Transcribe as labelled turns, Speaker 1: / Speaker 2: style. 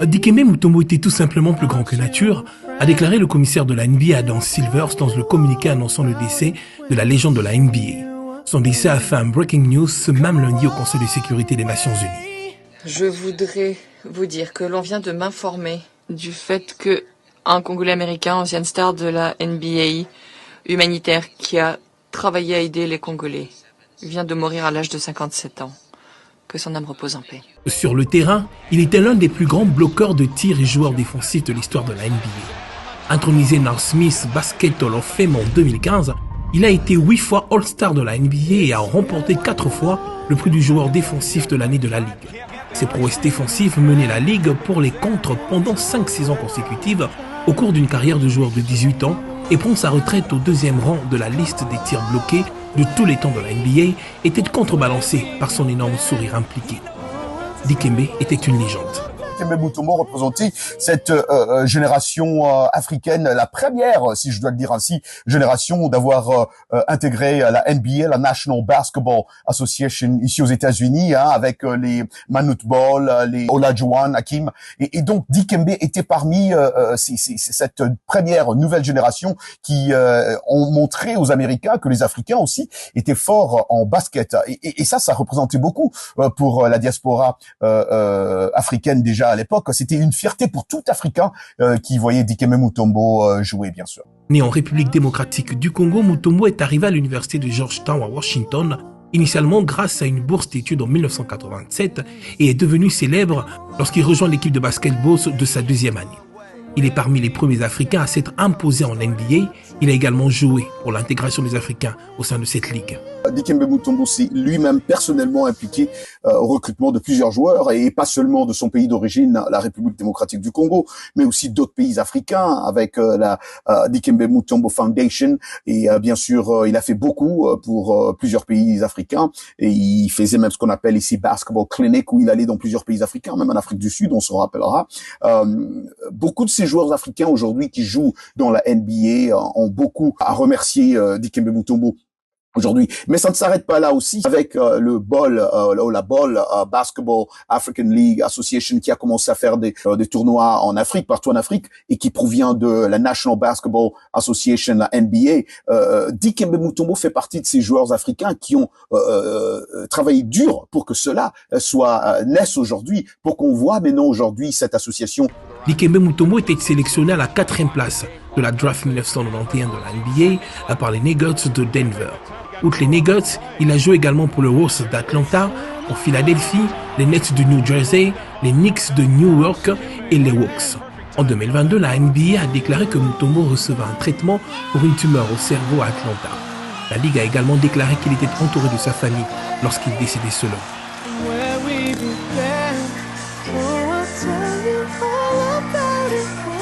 Speaker 1: Dikembe Mutombo était tout simplement plus grand que nature, a déclaré le commissaire de la NBA Adam Silver dans le communiqué annonçant le décès de la légende de la NBA. Son décès a fait un breaking news ce même lundi au Conseil de sécurité des Nations Unies.
Speaker 2: Je voudrais vous dire que l'on vient de m'informer du fait que un Congolais américain, ancienne star de la NBA, humanitaire, qui a travaillé à aider les Congolais, vient de mourir à l'âge de 57 ans. Que son âme repose en paix.
Speaker 1: Sur le terrain, il était l'un des plus grands bloqueurs de tir et joueurs défensifs de l'histoire de la NBA. Intronisé Naismith Basket Hall of Fame en 2015, il a été 8 fois All-Star de la NBA et a remporté 4 fois le prix du joueur défensif de l'année de la Ligue. Ses prouesses défensives menaient la Ligue pour les contres pendant 5 saisons consécutives au cours d'une carrière de joueur de 18 ans et prend sa retraite au 2e rang de la liste des tirs bloqués de tous les temps de la NBA, était contrebalancé par son énorme sourire impliqué. Dikembe était une légende.
Speaker 3: Dikembe Mutombo représentait cette génération africaine, la première, si je dois le dire ainsi, génération d'avoir intégré la NBA, la National Basketball Association ici aux États-Unis, avec les Manute Bol, les Olajuwon Hakim, et donc Dikembe était parmi cette première nouvelle génération qui ont montré aux Américains que les Africains aussi étaient forts en basket, et ça représentait beaucoup pour la diaspora africaine déjà à l'époque. C'était une fierté pour tout Africain qui voyait Dikembe Mutombo jouer, bien sûr.
Speaker 1: Né en République démocratique du Congo, Mutombo est arrivé à l'université de Georgetown à Washington, initialement grâce à une bourse d'études en 1987, et est devenu célèbre lorsqu'il rejoint l'équipe de basketball de sa 2e année. Il est parmi les premiers Africains à s'être imposé en NBA. Il a également joué pour l'intégration des Africains au sein de cette ligue.
Speaker 3: Dikembe Mutombo s'est lui-même personnellement impliqué au recrutement de plusieurs joueurs, et pas seulement de son pays d'origine, la République démocratique du Congo, mais aussi d'autres pays africains avec la Dikembe Mutombo Foundation. Et bien sûr, il a fait beaucoup pour plusieurs pays africains, et il faisait même ce qu'on appelle ici Basketball Clinic, où il allait dans plusieurs pays africains, même en Afrique du Sud, on se rappellera. Beaucoup de ces joueurs africains aujourd'hui qui jouent dans la NBA ont beaucoup à remercier Dikembe Mutombo aujourd'hui. Mais ça ne s'arrête pas là aussi avec la Ball Basketball African League Association, qui a commencé à faire des tournois en Afrique, partout en Afrique, et qui provient de la National Basketball Association, la NBA. Dikembe Mutombo fait partie de ces joueurs africains qui ont travaillé dur pour que cela naisse aujourd'hui, pour qu'on voit maintenant aujourd'hui cette association.
Speaker 1: Dikembe Mutombo était sélectionné à la 4e place de la draft 1991 de la NBA par les Nuggets de Denver. Outre les Nuggets, il a joué également pour le Wolves d'Atlanta, pour Philadelphie, les Nets de New Jersey, les Knicks de New York et les Hawks. En 2022, la NBA a déclaré que Mutombo recevait un traitement pour une tumeur au cerveau à Atlanta. La Ligue a également déclaré qu'il était entouré de sa famille lorsqu'il décédait seul.
Speaker 4: Where we began, oh, I'll tell you all about it.